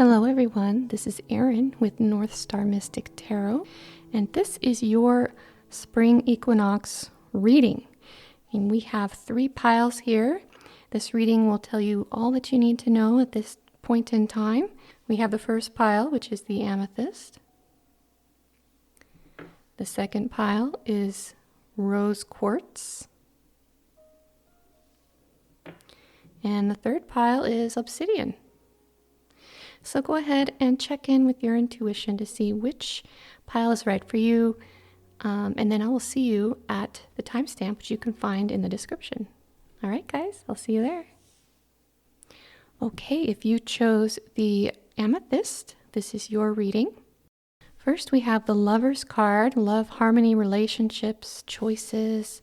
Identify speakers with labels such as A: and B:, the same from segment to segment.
A: Hello everyone, this is Erin with North Star Mystic Tarot, and this is your Spring Equinox reading. And we have 3 piles here. This reading will tell you all that you need to know at this point in time. We have the first pile, which is the Amethyst. The second pile is Rose Quartz. And the third pile is Obsidian. So go ahead and check in with your intuition to see which pile is right for you. And then I will see you at the timestamp, which you can find in the description. All right, guys, I'll see you there. Okay, if you chose the Amethyst, this is your reading. First, we have the Lover's card, love, harmony, relationships, choices.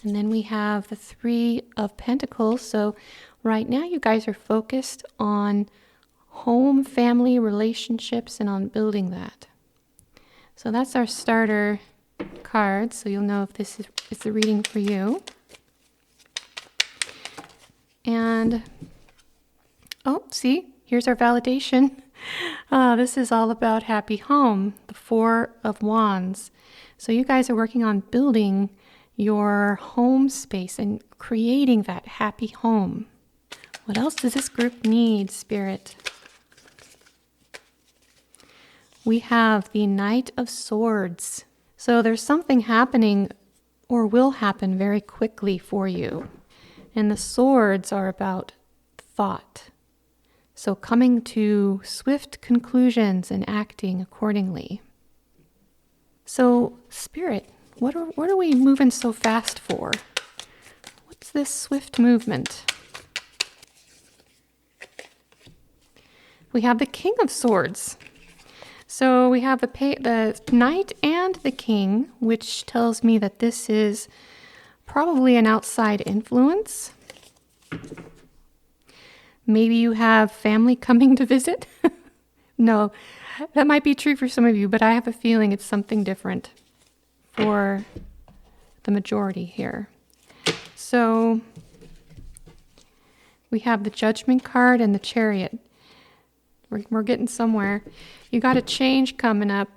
A: And then we have the 3 of Pentacles. So right now you guys are focused on home, family, relationships, and on building that. So that's our starter card, so you'll know if this is the reading for you. And, oh, see, here's our validation. This is all about happy home, the 4 of Wands. So you guys are working on building your home space and creating that happy home. What else does this group need, Spirit? We have the Knight of Swords. So there's something happening or will happen very quickly for you. And the swords are about thought. So coming to swift conclusions and acting accordingly. So Spirit, what are we moving so fast for? What's this swift movement? We have the King of Swords. So we have the Knight and the King, which tells me that this is probably an outside influence. Maybe you have family coming to visit. No, that might be true for some of you, but I have a feeling it's something different for the majority here. So we have the Judgment card and the Chariot. We're getting somewhere. You got a change coming up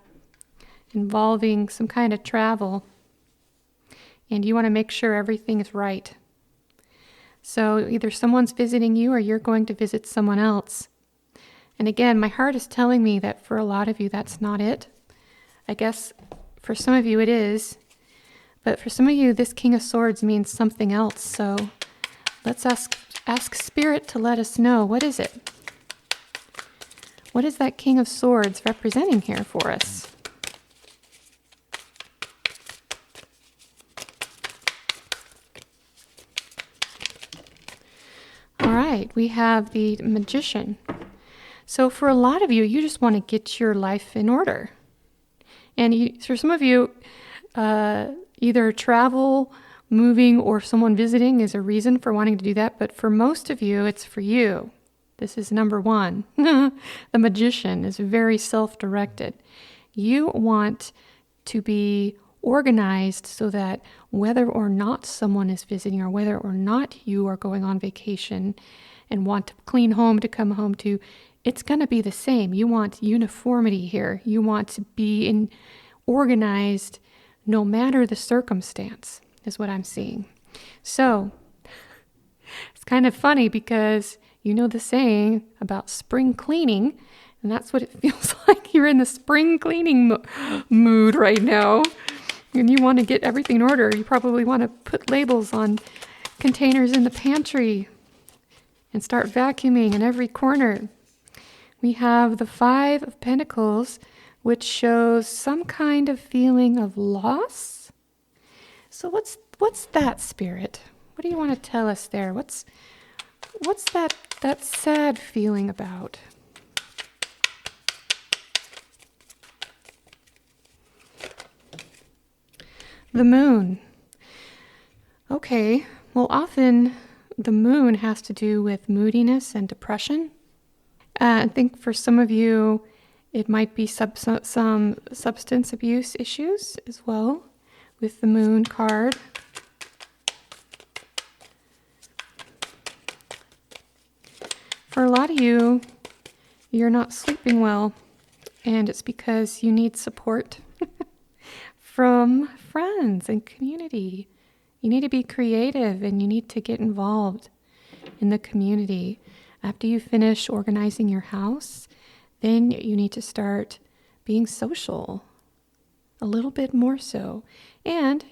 A: involving some kind of travel, and you want to make sure everything is right. So either someone's visiting you or you're going to visit someone else. And again, my heart is telling me that for a lot of you, that's not it. I guess for some of you it is, but for some of you, this King of Swords means something else. So let's ask Spirit to let us know. What is it? What is that King of Swords representing here for us? All right, we have the Magician. So for a lot of you, you just want to get your life in order. And for some of you, either travel, moving, or someone visiting is a reason for wanting to do that. But for most of you, it's for you. This is number 1. The Magician is very self-directed. You want to be organized so that whether or not someone is visiting or whether or not you are going on vacation and want to clean home to come home to, it's going to be the same. You want uniformity here. You want to be organized no matter the circumstance, is what I'm seeing. So it's kind of funny because you know the saying about spring cleaning, and that's what it feels like. You're in the spring cleaning mood right now, and you want to get everything in order. You probably want to put labels on containers in the pantry and start vacuuming in every corner. We have the 5 of Pentacles, which shows some kind of feeling of loss. So what's that, Spirit? What do you want to tell us there? What's that sad feeling about? The Moon. Okay, well, often the moon has to do with moodiness and depression. I think for some of you, it might be some substance abuse issues as well with the Moon card. For a lot of you, you're not sleeping well, and it's because you need support from friends and community. You need to be creative, and you need to get involved in the community. After you finish organizing your house, then you need to start being social, a little bit more so. And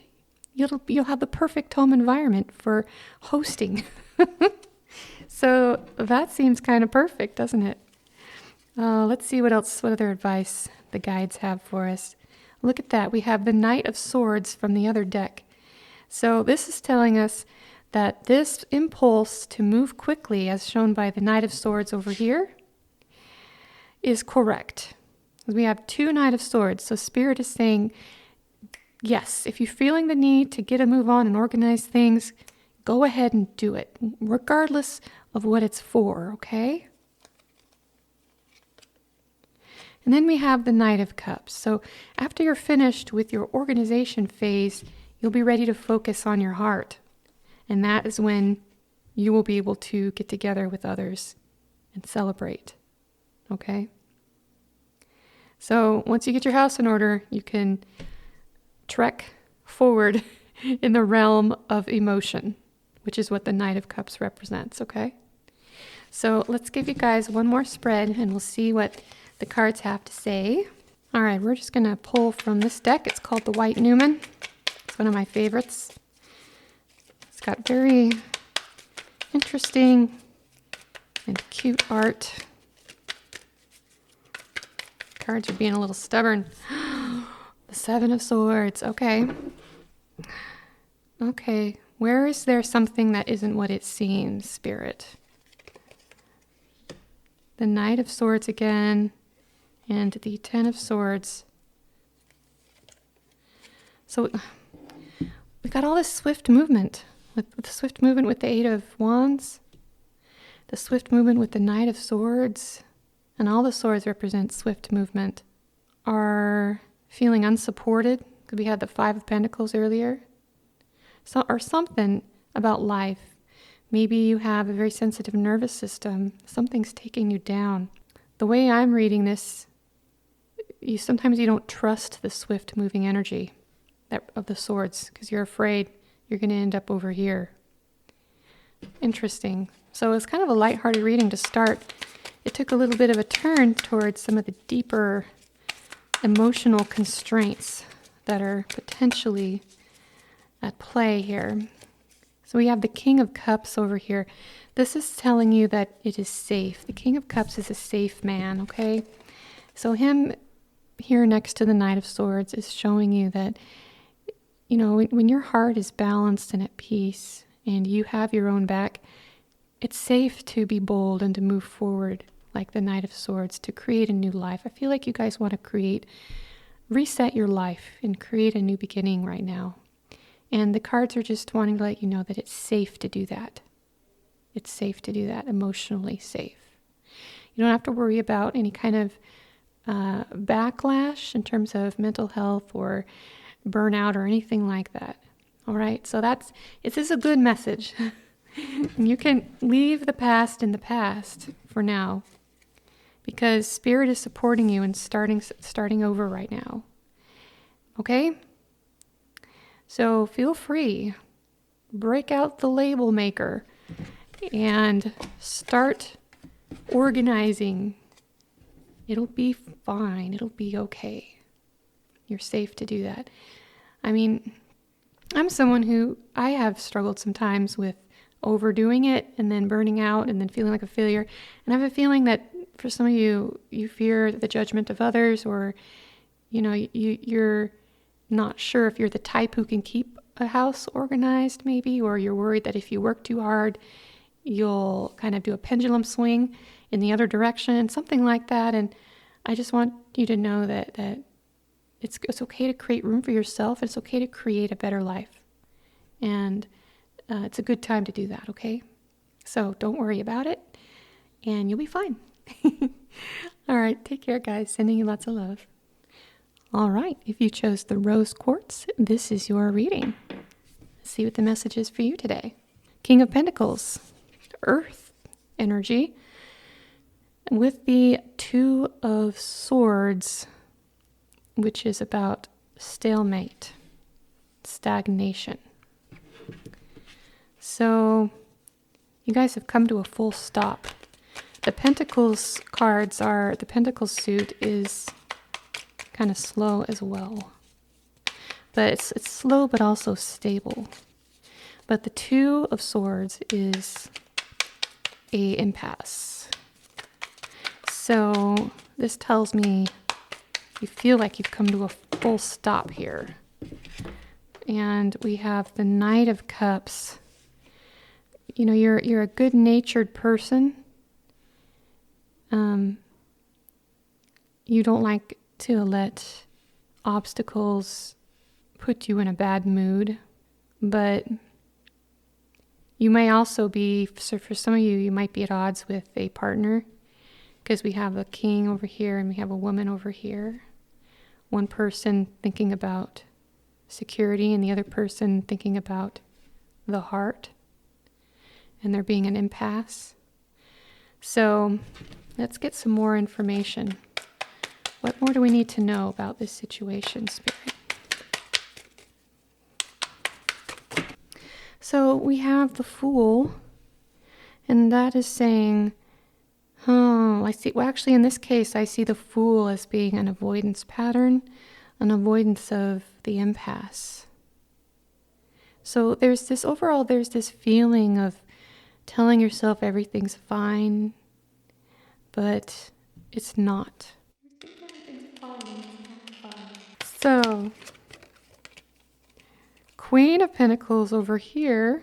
A: you'll have the perfect home environment for hosting. So that seems kind of perfect, doesn't it? Let's see what other advice the guides have for us. Look at that. We have the Knight of Swords from the other deck. So this is telling us that this impulse to move quickly, as shown by the Knight of Swords over here, is correct. We have 2 Knight of Swords. So Spirit is saying, yes, if you're feeling the need to get a move on and organize things, go ahead and do it, regardless of what it's for, okay? And then we have the Knight of Cups. So after you're finished with your organization phase, you'll be ready to focus on your heart. And that is when you will be able to get together with others and celebrate, okay? So once you get your house in order, you can trek forward in the realm of emotion, which is what the Knight of Cups represents, okay? So let's give you guys one more spread, and we'll see what the cards have to say. All right, we're just going to pull from this deck. It's called the White Newman. It's one of my favorites. It's got very interesting and cute art. Cards are being a little stubborn. The 7 of Swords. Okay. Okay. Where is there something that isn't what it seems, Spirit? The Knight of Swords again, and the 10 of Swords. So we got all this swift movement, with the swift movement with the 8 of Wands, the swift movement with the Knight of Swords, and all the swords represent swift movement, are feeling unsupported, because we had the 5 of Pentacles earlier, or something about life. Maybe you have a very sensitive nervous system. Something's taking you down. The way I'm reading this, sometimes you don't trust the swift moving energy of the swords because you're afraid you're going to end up over here. Interesting. So it's kind of a lighthearted reading to start. It took a little bit of a turn towards some of the deeper emotional constraints that are potentially at play here. So we have the King of Cups over here. This is telling you that it is safe. The King of Cups is a safe man, okay? So him here next to the Knight of Swords is showing you that, you know, when your heart is balanced and at peace and you have your own back, it's safe to be bold and to move forward like the Knight of Swords to create a new life. I feel like you guys want to reset your life and create a new beginning right now. And the cards are just wanting to let you know that it's safe to do that. It's safe to do that, emotionally safe. You don't have to worry about any kind of backlash in terms of mental health or burnout or anything like that. All right, so this is a good message. You can leave the past in the past for now because Spirit is supporting you and starting over right now. Okay? So feel free, break out the label maker and start organizing. It'll be fine. It'll be okay. You're safe to do that. I mean, I'm someone I have struggled sometimes with overdoing it and then burning out and then feeling like a failure. And I have a feeling that for some of you, you fear the judgment of others, or, you know, you're not sure if you're the type who can keep a house organized maybe, or you're worried that if you work too hard, you'll kind of do a pendulum swing in the other direction, something like that. And I just want you to know that it's okay to create room for yourself. It's okay to create a better life. And it's a good time to do that, okay? So don't worry about it, and you'll be fine. All right, take care, guys. Sending you lots of love. All right, if you chose the Rose Quartz, this is your reading. Let's see what the message is for you today. King of Pentacles, Earth energy. With the Two of Swords, which is about stalemate, stagnation. So you guys have come to a full stop. The Pentacles cards are, the Pentacles suit is kind of slow as well. But it's slow but also stable. But the Two of Swords is a impasse. So this tells me you feel like you've come to a full stop here. And we have the Knight of Cups. You know, you're a good-natured person. You don't like to let obstacles put you in a bad mood, but you may also be, so for some of you, you might be at odds with a partner, because we have a king over here and we have a woman over here. One person thinking about security and the other person thinking about the heart, and there being an impasse. So let's get some more information. What more do we need to know about this situation, Spirit? So we have the Fool, and that is saying, oh, I see. Well, actually, in this case, I see the Fool as being an avoidance pattern, an avoidance of the impasse. So there's this overall, there's this feeling of telling yourself everything's fine, but it's not. So, Queen of Pentacles over here.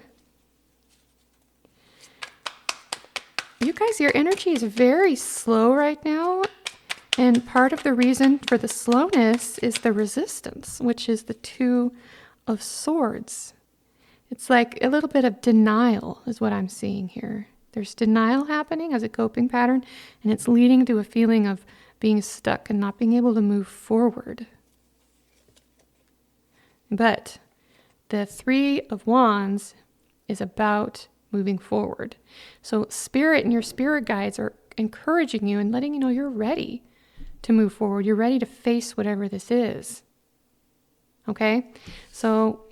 A: You guys, your energy is very slow right now. And part of the reason for the slowness is the resistance, which is the Two of Swords. It's like a little bit of denial is what I'm seeing here. There's denial happening as a coping pattern, and it's leading to a feeling of being stuck and not being able to move forward. But the Three of Wands is about moving forward. So Spirit and your spirit guides are encouraging you and letting you know you're ready to move forward. You're ready to face whatever this is. Okay? So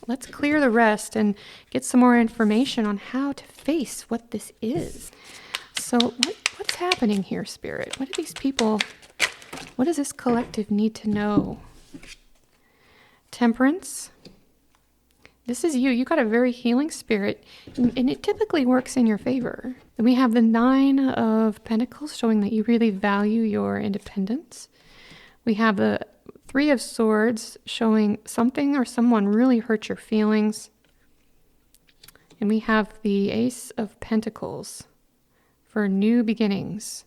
A: let's clear the rest and get some more information on how to face what this is. So what's happening here, Spirit? What do these people, what does this collective need to know? Temperance. This is you. You got a very healing spirit, and it typically works in your favor. Then we have the Nine of Pentacles, showing that you really value your independence. We have the Three of Swords, showing something or someone really hurt your feelings. And we have the Ace of Pentacles for new beginnings.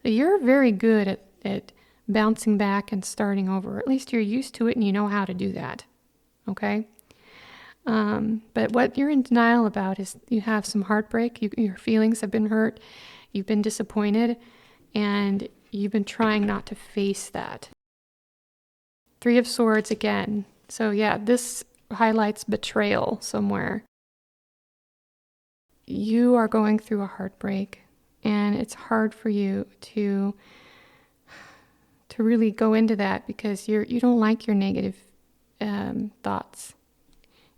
A: So you're very good at bouncing back and starting over. At least you're used to it and you know how to do that. Okay? But what you're in denial about is you have some heartbreak. Your feelings have been hurt. You've been disappointed. And you've been trying not to face that. Three of Swords again. So yeah, this highlights betrayal somewhere. You are going through a heartbreak, and it's hard for you to really go into that because you don't like your negative thoughts.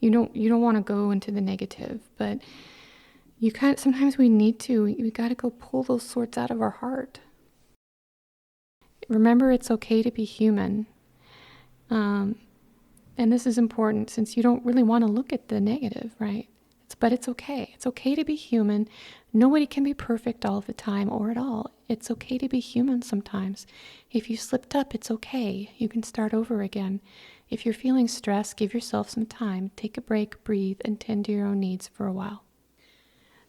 A: You don't want to go into the negative, but you sometimes we need to. We got to go pull those swords out of our heart. Remember, it's okay to be human. And this is important since you don't really want to look at the negative, right? But it's okay. It's okay to be human. Nobody can be perfect all the time or at all. It's okay to be human sometimes. If you slipped up, it's okay. You can start over again. If you're feeling stressed, give yourself some time. Take a break, breathe, and tend to your own needs for a while.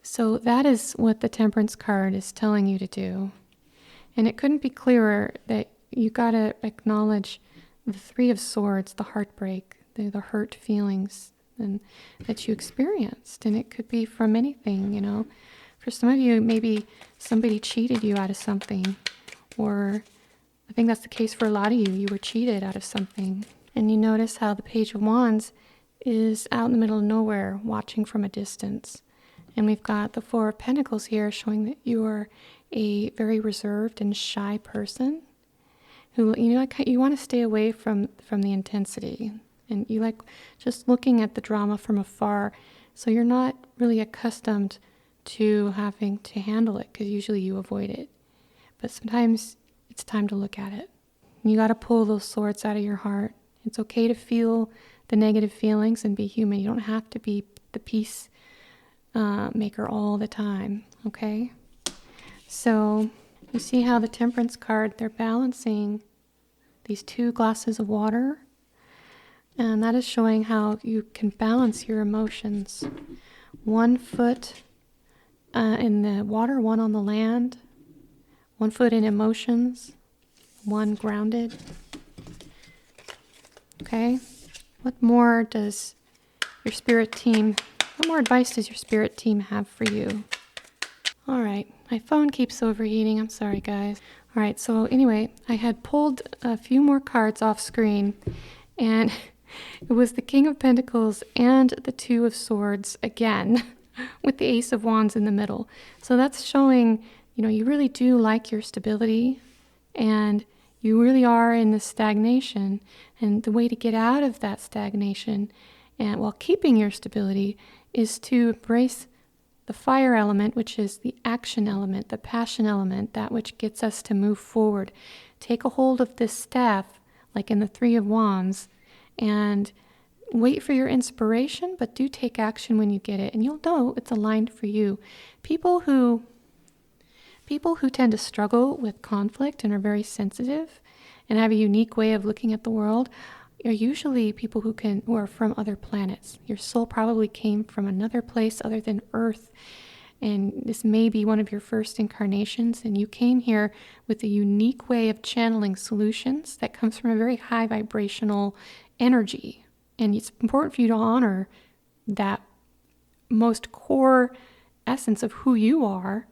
A: So that is what the Temperance card is telling you to do. And it couldn't be clearer that you got to acknowledge the Three of Swords, the heartbreak, the hurt feelings and that you experienced. And it could be from anything, you know. For some of you, maybe somebody cheated you out of something. Or I think that's the case for a lot of you. You were cheated out of something. And you notice how the Page of Wands is out in the middle of nowhere, watching from a distance. And we've got the Four of Pentacles here showing that you're a very reserved and shy person who, you want to stay away from the intensity. And you like just looking at the drama from afar. So you're not really accustomed to having to handle it because usually you avoid it. But sometimes it's time to look at it. And you got to pull those swords out of your heart. It's okay to feel the negative feelings and be human. You don't have to be the peace maker all the time, okay? So you see how the Temperance card, they're balancing these 2 glasses of water, and that is showing how you can balance your emotions. 1 foot in the water, 1 on the land, 1 foot in emotions, 1 grounded. Okay, what more advice does your spirit team have for you? All right, my phone keeps overheating. I'm sorry, guys. All right, so anyway, I had pulled a few more cards off screen, and it was the King of Pentacles and the Two of Swords again, with the Ace of Wands in the middle. So that's showing, you really do like your stability, and you really are in this stagnation. And the way to get out of that stagnation, and while keeping your stability, is to embrace the fire element, which is the action element, the passion element, that which gets us to move forward. Take a hold of this staff, like in the Three of Wands, and wait for your inspiration, but do take action when you get it, and you'll know it's aligned for you. People who tend to struggle with conflict and are very sensitive and have a unique way of looking at the world are usually people who are from other planets. Your soul probably came from another place other than Earth, and this may be one of your first incarnations, and you came here with a unique way of channeling solutions that comes from a very high vibrational energy. And it's important for you to honor that most core essence of who you are,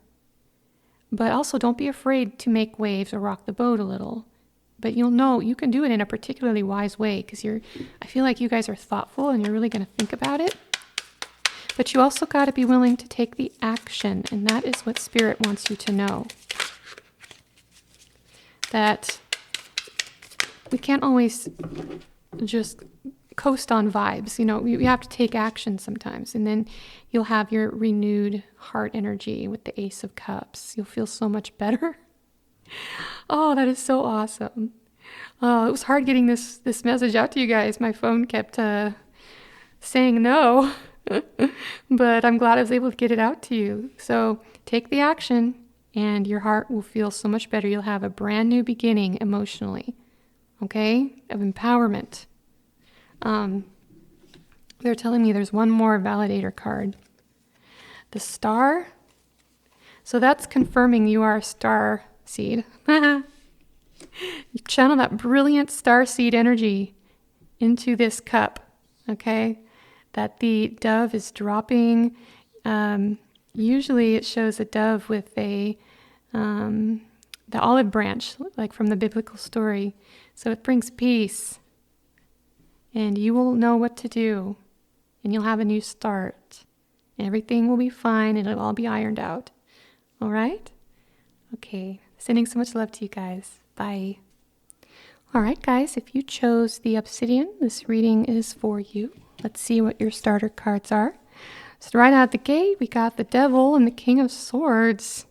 A: but also don't be afraid to make waves or rock the boat a little. But you'll know you can do it in a particularly wise way, because I feel like you guys are thoughtful and you're really going to think about it. But you also got to be willing to take the action, and that is what Spirit wants you to know. That we can't always just coast on vibes. You have to take action sometimes, and then you'll have your renewed heart energy with the Ace of Cups. You'll feel so much better. Oh, that is so awesome. It was hard getting this message out to you guys. My phone kept saying no, but I'm glad I was able to get it out to you. So take the action, and your heart will feel so much better. You'll have a brand new beginning emotionally, okay, of empowerment. They're telling me there's one more validator card. The Star. So that's confirming you are a star seed. You channel that brilliant star seed energy into this cup, okay? That the dove is dropping. Usually it shows a dove with the olive branch, like from the biblical story. So it brings peace. And you will know what to do. And you'll have a new start. Everything will be fine, and it'll all be ironed out. All right? Okay. Sending so much love to you guys. Bye. All right, guys. If you chose the Obsidian, this reading is for you. Let's see what your starter cards are. So right out the gate, we got the Devil and the King of Swords.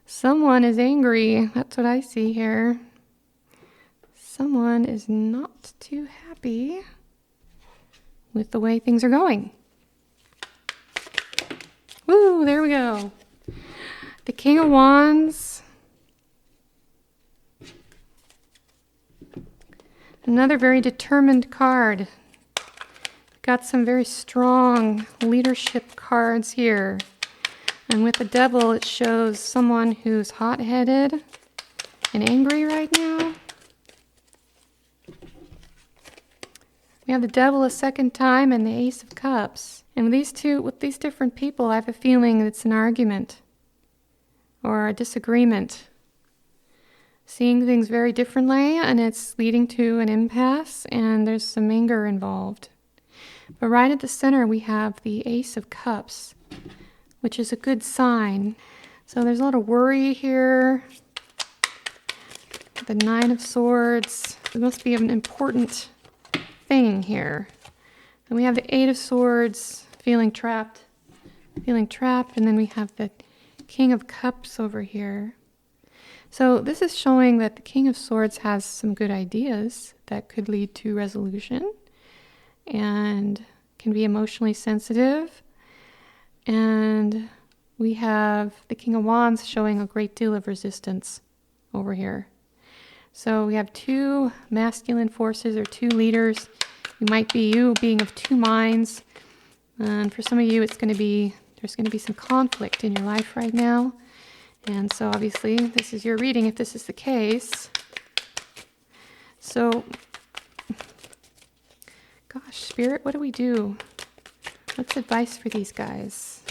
A: Someone is angry. That's what I see here. Someone is not too happy with the way things are going. Woo, there we go. The King of Wands. Another very determined card. Got some very strong leadership cards here. And with the Devil, it shows someone who's hot-headed and angry right now. We have the Devil a second time and the Ace of Cups. And with these different people, I have a feeling it's an argument or a disagreement. Seeing things very differently, and it's leading to an impasse, and there's some anger involved. But right at the center, we have the Ace of Cups. which is a good sign. So there's a lot of worry here. The Nine of Swords. There must be an important thing here. And we have the Eight of Swords, feeling trapped. Feeling trapped. And then we have the King of Cups over here. So this is showing that the King of Swords has some good ideas that could lead to resolution and can be emotionally sensitive. And we have the King of Wands showing a great deal of resistance over here. So we have two masculine forces or two leaders. It might be you being of two minds. And for some of you, there's going to be some conflict in your life right now. And so obviously this is your reading if this is the case. So, gosh, Spirit, what do we do? What's advice for these guys?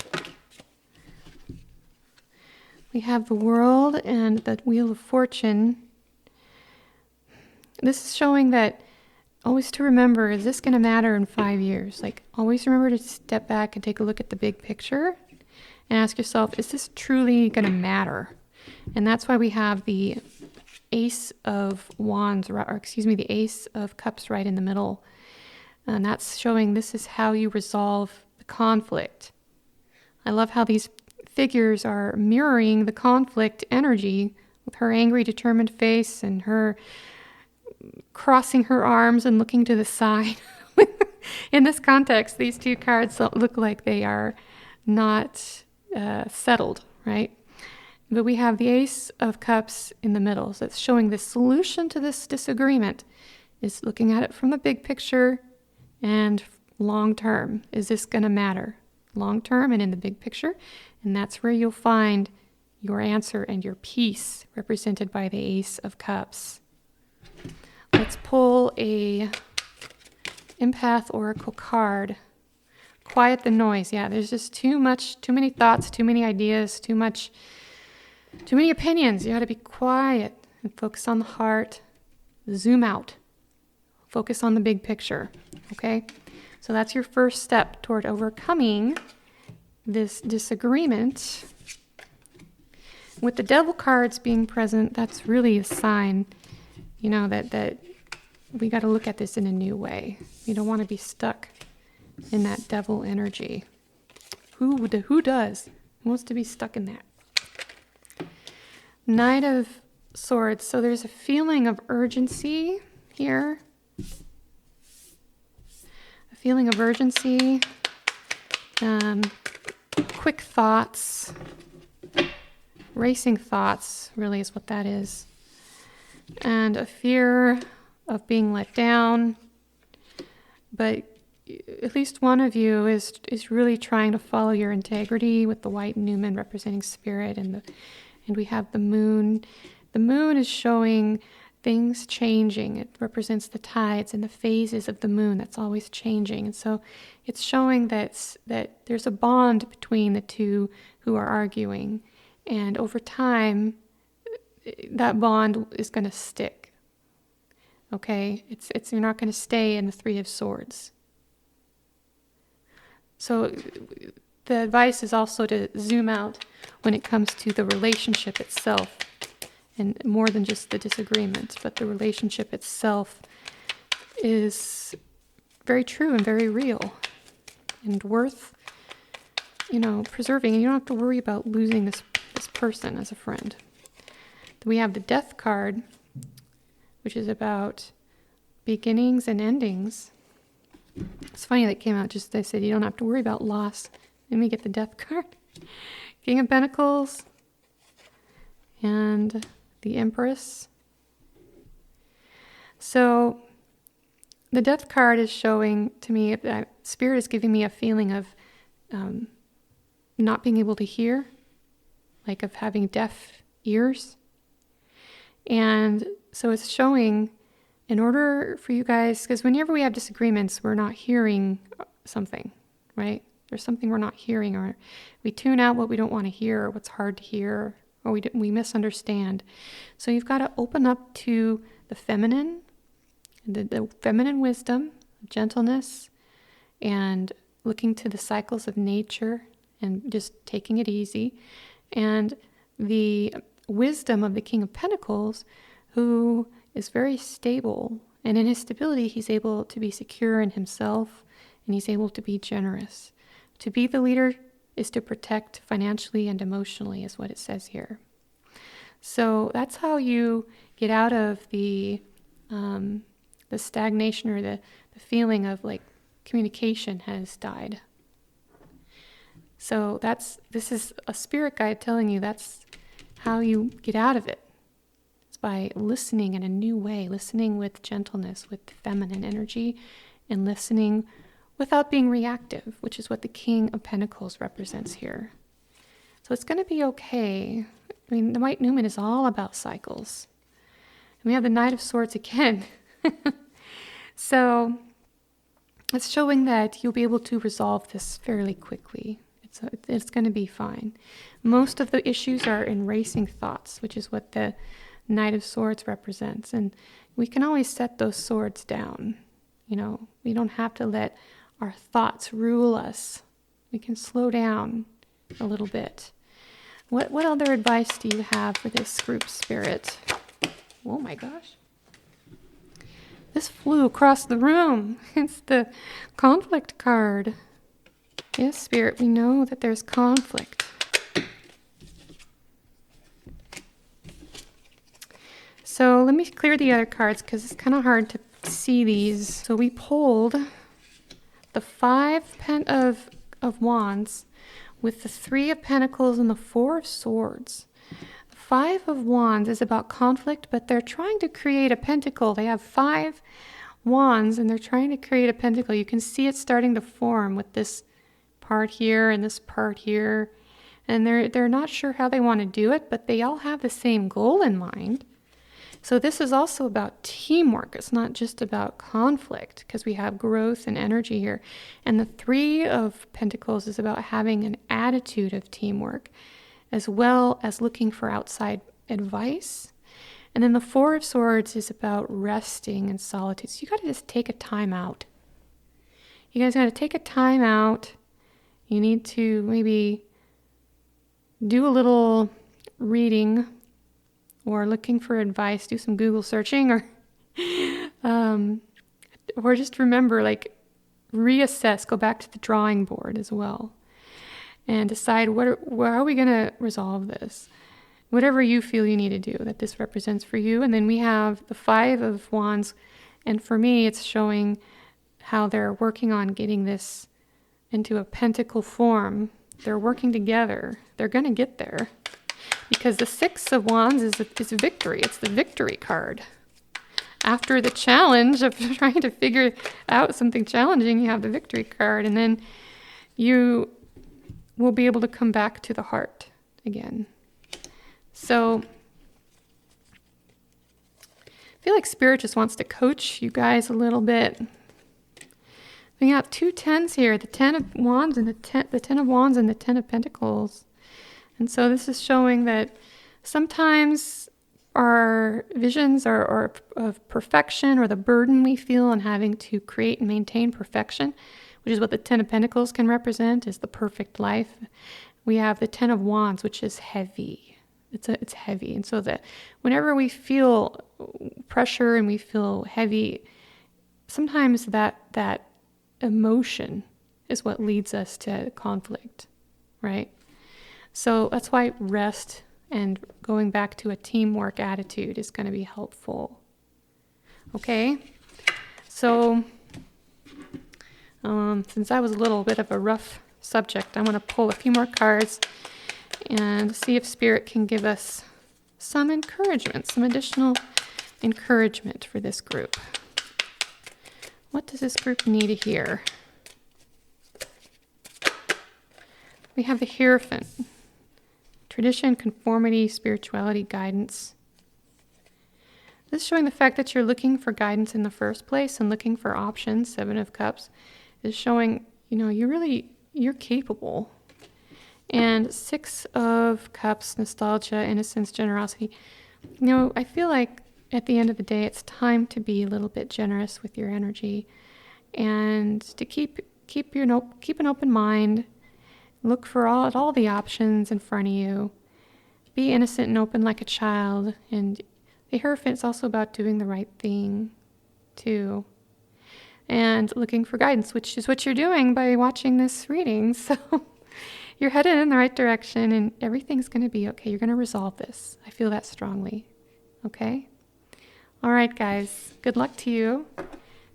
A: We have the World and the Wheel of Fortune. This is showing that always to remember, is this going to matter in 5 years? Like, always remember to step back and take a look at the big picture and ask yourself, is this truly going to matter? And that's why we have the Ace of Wands, the Ace of Cups right in the middle. And that's showing this is how you resolve the conflict. I love how these figures are mirroring the conflict energy with her angry, determined face and her crossing her arms and looking to the side. In this context, these two cards look like they are not settled, right? But we have the Ace of Cups in the middle. So it's showing the solution to this disagreement is looking at it from the big picture and long term. Is this going to matter? Long term and in the big picture. And that's where you'll find your answer and your peace represented by the Ace of Cups. Let's pull a Empath Oracle card. Quiet the noise. Yeah, there's just too many thoughts, too many ideas, too many opinions. You got to be quiet and focus on the heart. Zoom out. Focus on the big picture. Okay? So that's your first step toward overcoming this disagreement. With the Devil cards being present, that's really a sign, that we got to look at this in a new way. You don't want to be stuck in that devil energy. Who does? Who wants to be stuck in that? Knight of Swords. So there's a feeling of urgency here. A feeling of urgency. Quick thoughts. Racing thoughts really is what that is. And a fear of being let down. But at least one of you is really trying to follow your integrity with the white Newman representing spirit, and we have the moon. The moon is showing things changing. It represents the tides and the phases of the moon that's always changing. And so it's showing that there's a bond between the two who are arguing. And over time, that bond is going to stick. Okay? You're not going to stay in the Three of Swords. So the advice is also to zoom out when it comes to the relationship itself, and more than just the disagreement, but the relationship itself is very true and very real and worth, preserving. And you don't have to worry about losing this person as a friend. We have the Death card, which is about beginnings and endings. It's funny that came out just, they said you don't have to worry about loss. Then we get the Death card. King of Pentacles and the Empress. So the Death card is showing to me that Spirit is giving me a feeling of not being able to hear, like of having deaf ears. And so it's showing, in order for you guys, because whenever we have disagreements, we're not hearing something, right? There's something we're not hearing, or we tune out what we don't want to hear, or what's hard to hear, or we misunderstand. So you've got to open up to the feminine, the feminine wisdom, gentleness, and looking to the cycles of nature and just taking it easy. And the wisdom of the King of Pentacles, who is very stable. And in his stability, he's able to be secure in himself, and he's able to be generous. To be the leader is to protect financially and emotionally, is what it says here. So that's how you get out of the stagnation, or the feeling of like communication has died. So this is a spirit guide telling you that's how you get out of it. It's by listening in a new way, listening with gentleness, with feminine energy, and listening without being reactive, which is what the King of Pentacles represents here. So it's going to be okay. I mean, the White New Moon is all about cycles. And we have the Knight of Swords again. So it's showing that you'll be able to resolve this fairly quickly. It's going to be fine. Most of the issues are in racing thoughts, which is what the Knight of Swords represents. And we can always set those swords down. You know, we don't have to let our thoughts rule us. We can slow down a little bit. What other advice do you have for this group, Spirit? Oh my gosh. This flew across the room. It's the conflict card. Yes, Spirit, we know that there's conflict. So let me clear the other cards because it's kind of hard to see these. So we pulled the Five of Wands with the Three of Pentacles and the Four of Swords. The Five of Wands is about conflict, but they're trying to create a pentacle. They have 5 wands and they're trying to create a pentacle. You can see it starting to form with this part here and this part here, and they're not sure how they want to do it, but they all have the same goal in mind. So this is also about teamwork. It's not just about conflict, because we have growth and energy here. And the Three of Pentacles is about having an attitude of teamwork, as well as looking for outside advice. And then the Four of Swords is about resting and solitude. So you got to just take a time out. You guys got to take a time out. You need to maybe do a little reading or looking for advice, do some Google searching, or just remember, like, reassess, go back to the drawing board as well, and decide how are we going to resolve this? Whatever you feel you need to do, that this represents for you. And then we have the Five of Wands, and for me, it's showing how they're working on getting this into a pentacle form. They're working together. They're going to get there. Because the Six of Wands is victory. It's the victory card. After the challenge of trying to figure out something challenging, you have the victory card. And then you will be able to come back to the heart again. So I feel like Spirit just wants to coach you guys a little bit. We have 2 10s here, the 10 of Wands and the 10 of Wands and the 10 of Pentacles. And so this is showing that sometimes our visions are of perfection, or the burden we feel on having to create and maintain perfection, which is what the 10 of Pentacles can represent, is the perfect life. We have the 10 of Wands, which is heavy. It's heavy. And so that whenever we feel pressure and we feel heavy, sometimes that emotion is what leads us to conflict, right? So that's why rest and going back to a teamwork attitude is going to be helpful. Okay? So since that was a little bit of a rough subject, I'm going to pull a few more cards and see if Spirit can give us some encouragement, some additional encouragement for this group. What does this group need to hear? We have the Hierophant. Tradition, conformity, spirituality, guidance. This is showing the fact that you're looking for guidance in the first place and looking for options. 7 of Cups is showing, you're capable. And 6 of Cups, nostalgia, innocence, generosity. I feel like at the end of the day, it's time to be a little bit generous with your energy and to keep an open mind. Look for all the options in front of you. Be innocent and open like a child. And the Hierophant's also about doing the right thing, too. And looking for guidance, which is what you're doing by watching this reading. So you're headed in the right direction, and everything's going to be okay. You're going to resolve this. I feel that strongly. Okay? All right, guys. Good luck to you.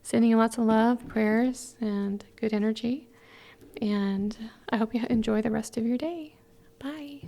A: Sending you lots of love, prayers, and good energy. And I hope you enjoy the rest of your day. Bye.